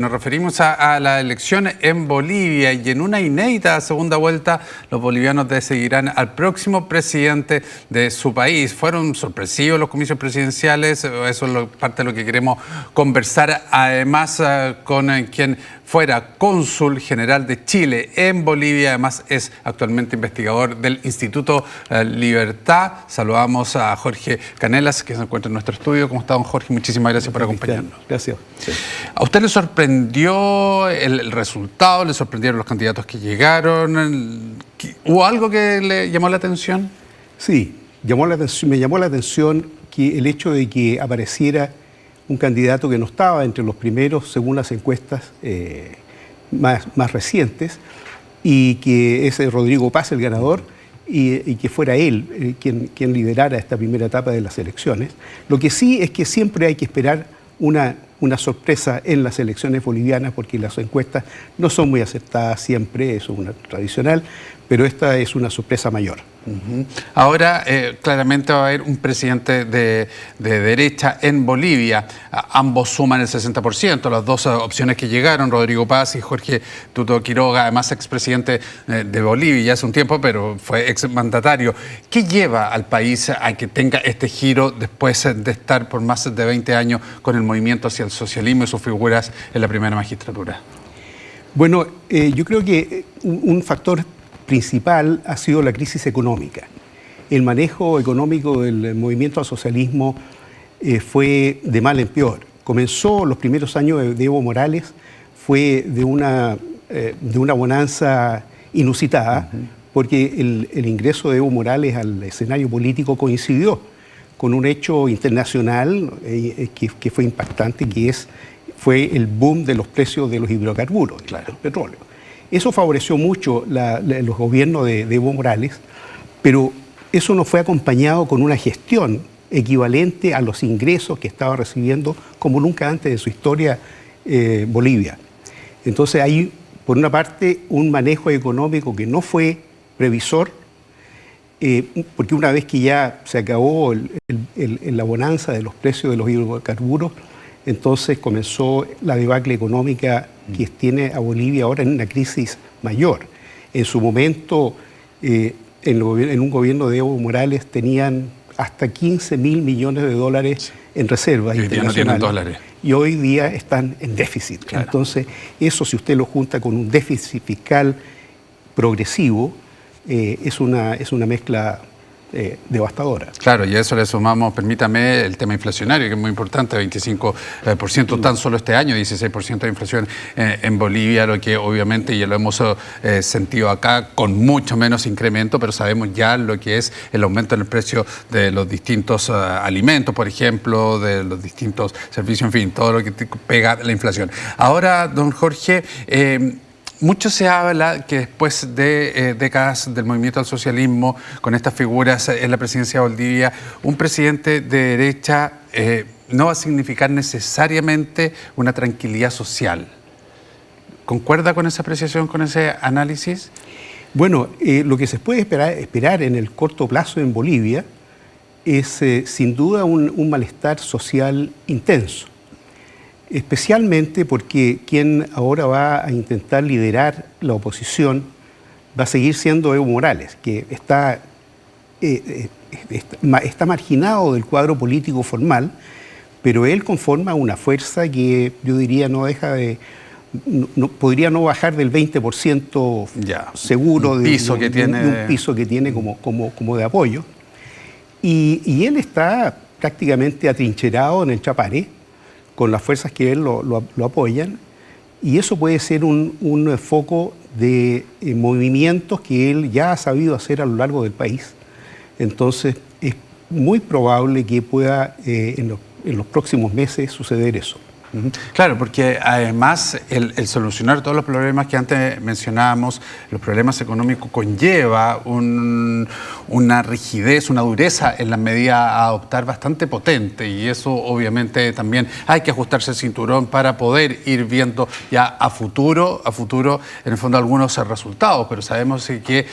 Nos referimos a la elección en Bolivia y en una inédita segunda vuelta los bolivianos decidirán al próximo presidente de su país. ¿Fueron sorpresivos los comicios presidenciales? Eso es parte de lo que queremos conversar, además con quien fuera cónsul general de Chile en Bolivia, además es actualmente investigador del Instituto Libertad. Saludamos a Jorge Canelas, que se encuentra en nuestro estudio. ¿Cómo está, don Jorge? Muchísimas gracias por acompañarnos. Gracias. Sí. ¿A usted le sorprendió el resultado? ¿Le sorprendieron los candidatos que llegaron? ¿Hubo algo que le llamó la atención? Sí, me llamó la atención que el hecho de que apareciera un candidato que no estaba entre los primeros, según las encuestas más recientes, y que es Rodrigo Paz el ganador, y que fuera él quien liderara esta primera etapa de las elecciones. Lo que sí es que siempre hay que esperar una sorpresa en las elecciones bolivianas, porque las encuestas no son muy acertadas siempre, eso es una tradicional, pero esta es una sorpresa mayor. Ahora, claramente va a haber un presidente de derecha en Bolivia. Ambos suman el 60%, las dos opciones que llegaron, Rodrigo Paz y Jorge Tuto Quiroga, además expresidente de Bolivia ya hace un tiempo, pero fue exmandatario. ¿Qué lleva al país a que tenga este giro después de estar por más de 20 años con el movimiento hacia el socialismo y sus figuras en la primera magistratura? Bueno, yo creo que un factor principal ha sido la crisis económica. El manejo económico del movimiento al socialismo fue de mal en peor. Comenzó los primeros años de Evo Morales, fue de una bonanza inusitada, porque el ingreso de Evo Morales al escenario político coincidió con un hecho internacional que fue impactante, fue el boom de los precios de los hidrocarburos, del petróleo. Eso favoreció mucho los gobiernos de Evo Morales, pero eso no fue acompañado con una gestión equivalente a los ingresos que estaba recibiendo como nunca antes de su historia Bolivia. Entonces hay, por una parte, un manejo económico que no fue previsor, porque una vez que ya se acabó la bonanza de los precios de los hidrocarburos, entonces comenzó la debacle económica que tiene a Bolivia ahora en una crisis mayor. En su momento, en un gobierno de Evo Morales tenían hasta 15.000 millones de dólares en reservas internacionales. Y hoy día no tienen dólares. Y hoy día están en déficit. Claro. Entonces, eso si usted lo junta con un déficit fiscal progresivo, es una mezcla devastadora. Claro, y a eso le sumamos, permítame, el tema inflacionario, que es muy importante, 25% tan solo este año, 16% de inflación en Bolivia, lo que obviamente ya lo hemos sentido acá con mucho menos incremento, pero sabemos ya lo que es el aumento en el precio de los distintos alimentos, por ejemplo, de los distintos servicios, en fin, todo lo que pega la inflación. Ahora, don Jorge, mucho se habla que después de décadas del movimiento al socialismo, con estas figuras en la presidencia de Bolivia, un presidente de derecha no va a significar necesariamente una tranquilidad social. ¿Concuerda con esa apreciación, con ese análisis? Bueno, lo que se puede esperar en el corto plazo en Bolivia es sin duda un malestar social intenso. Especialmente porque quien ahora va a intentar liderar la oposición va a seguir siendo Evo Morales, que está marginado del cuadro político formal, pero él conforma una fuerza que yo diría podría no bajar del 20% seguro un piso que tiene como de apoyo. Y él está prácticamente atrincherado en el Chapare, con las fuerzas que él lo apoyan, y eso puede ser un foco de movimientos que él ya ha sabido hacer a lo largo del país. Entonces, es muy probable que pueda en los próximos meses suceder eso. Claro, porque además el solucionar todos los problemas que antes mencionábamos, los problemas económicos, conlleva una rigidez, una dureza en la medida a adoptar bastante potente, y eso obviamente también hay que ajustarse el cinturón para poder ir viendo ya a futuro en el fondo algunos resultados, pero sabemos que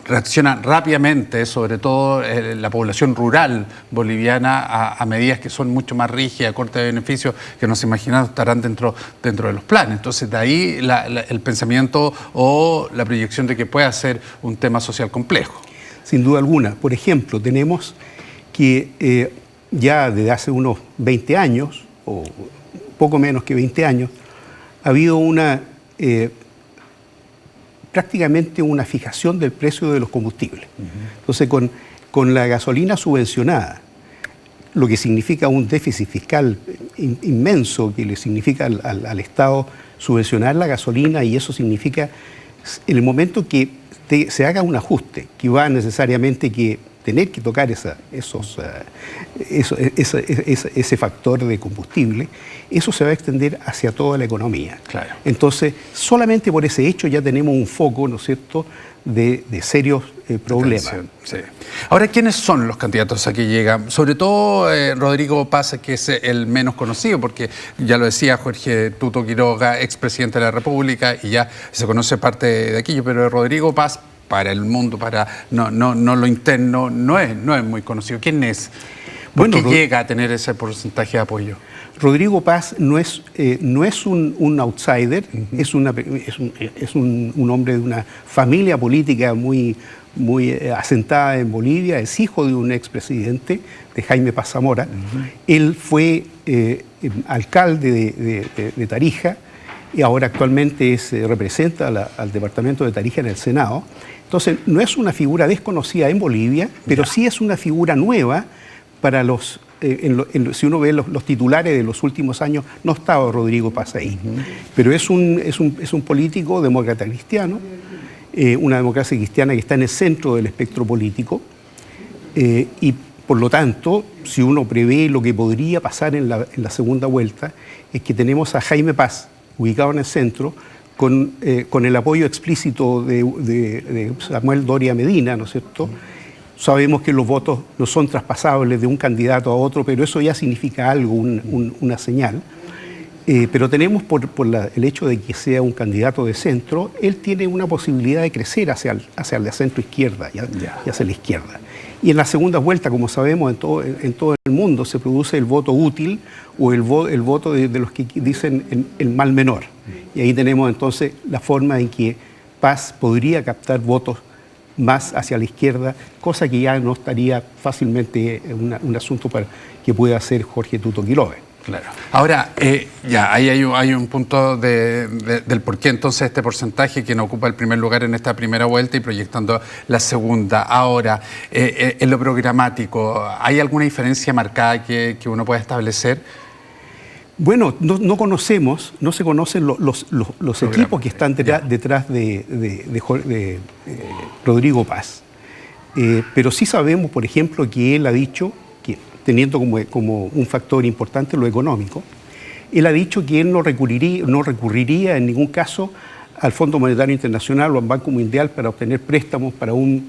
reaccionan rápidamente, sobre todo la población rural boliviana, a medidas que son mucho más rígidas, a corte de beneficios, que no se imagina imagino estarán dentro de los planes. Entonces, de ahí el pensamiento o la proyección de que pueda ser un tema social complejo. Sin duda alguna. Por ejemplo, tenemos que ya desde hace unos 20 años, o poco menos que 20 años, ha habido prácticamente una fijación del precio de los combustibles. Entonces, con la gasolina subvencionada, lo que significa un déficit fiscal inmenso, que le significa al Estado subvencionar la gasolina, y eso significa, en el momento que se haga un ajuste, que va necesariamente que tener que tocar ese factor de combustible, eso se va a extender hacia toda la economía. Claro. Entonces, solamente por ese hecho ya tenemos un foco, ¿no es cierto?, de serios problemas. Sí. Ahora, ¿quiénes son los candidatos a que llegan? Sobre todo Rodrigo Paz, que es el menos conocido, porque ya lo decía Jorge Tuto Quiroga, expresidente de la República, y ya se conoce parte de aquello, pero Rodrigo Paz, para el mundo, no lo interno, no es muy conocido. ¿Quién es? ¿Por qué llega a tener ese porcentaje de apoyo? Rodrigo Paz no es un outsider, es un hombre de una familia política muy asentada en Bolivia, es hijo de un expresidente, de Jaime Paz Zamora. Él fue alcalde de Tarija y ahora actualmente representa al departamento de Tarija en el Senado. Entonces, no es una figura desconocida en Bolivia, pero sí es una figura nueva para los... si uno ve los titulares de los últimos años, no estaba Rodrigo Paz ahí. Pero es un político demócrata cristiano, una democracia cristiana que está en el centro del espectro político, y por lo tanto, si uno prevé lo que podría pasar en la segunda vuelta, es que tenemos a Jaime Paz, ubicado en el centro, con el apoyo explícito de Samuel Doria Medina, ¿no es cierto? Sabemos que los votos no son traspasables de un candidato a otro, pero eso ya significa algo, una señal. Pero tenemos, por el hecho de que sea un candidato de centro, él tiene una posibilidad de crecer hacia la centro-izquierda y hacia la izquierda. Y en la segunda vuelta, como sabemos, en todo el mundo se produce el voto útil o el voto de los que dicen el mal menor. Y ahí tenemos entonces la forma en que Paz podría captar votos más hacia la izquierda, cosa que ya no estaría fácilmente un asunto que pueda hacer Jorge Tuto Quiroga. Claro. Ahora, ya ahí hay un punto del por qué entonces este porcentaje que no ocupa el primer lugar en esta primera vuelta y proyectando la segunda. Ahora, en lo programático, ¿hay alguna diferencia marcada que uno pueda establecer? Bueno, no se conocen los equipos que están detrás de Rodrigo Paz. Pero sí sabemos, por ejemplo, que él ha dicho, que teniendo como un factor importante lo económico, él ha dicho que él no recurriría en ningún caso al Fondo Monetario Internacional o al Banco Mundial para obtener préstamos para una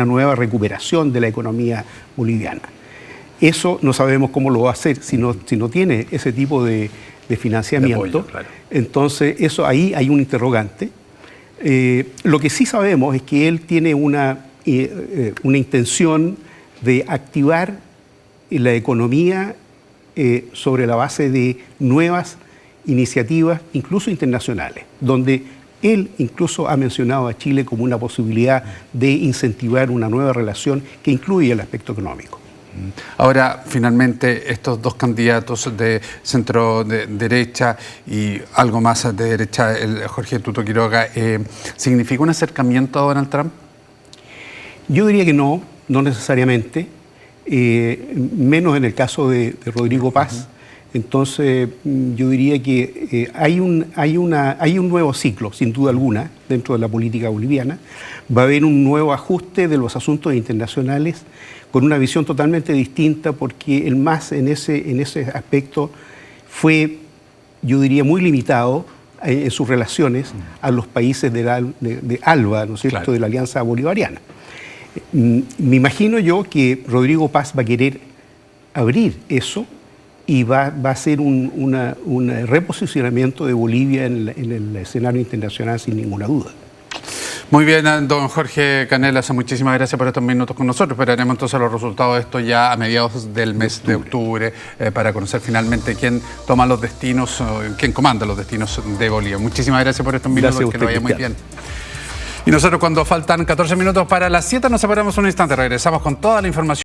nueva recuperación de la economía boliviana. Eso no sabemos cómo lo va a hacer si no tiene ese tipo de financiamiento. De apoyo, claro. Entonces, ahí hay un interrogante. Lo que sí sabemos es que él tiene una intención de activar la economía sobre la base de nuevas iniciativas, incluso internacionales, donde él incluso ha mencionado a Chile como una posibilidad de incentivar una nueva relación que incluye el aspecto económico. Ahora, finalmente, estos dos candidatos de centro derecha y algo más de derecha, el Jorge Tuto Quiroga, ¿significa un acercamiento a Donald Trump? Yo diría que no necesariamente, menos en el caso de Rodrigo Paz. Entonces, yo diría que hay un nuevo ciclo, sin duda alguna, dentro de la política boliviana. Va a haber un nuevo ajuste de los asuntos internacionales con una visión totalmente distinta, porque el MAS en ese aspecto fue, yo diría, muy limitado en sus relaciones a los países de ALBA, ¿no es cierto?, claro, de la Alianza Bolivariana. Me imagino yo que Rodrigo Paz va a querer abrir eso y va a ser un reposicionamiento de Bolivia en el escenario internacional sin ninguna duda. Muy bien, don Jorge Canelas, muchísimas gracias por estos minutos con nosotros. Esperaremos entonces los resultados de esto ya a mediados del mes de octubre para conocer finalmente quién toma los destinos, quién comanda los destinos de Bolivia. Muchísimas gracias por estos minutos, que lo vaya muy bien. Y nosotros, cuando faltan 14 minutos para las 7, nos separamos un instante, regresamos con toda la información.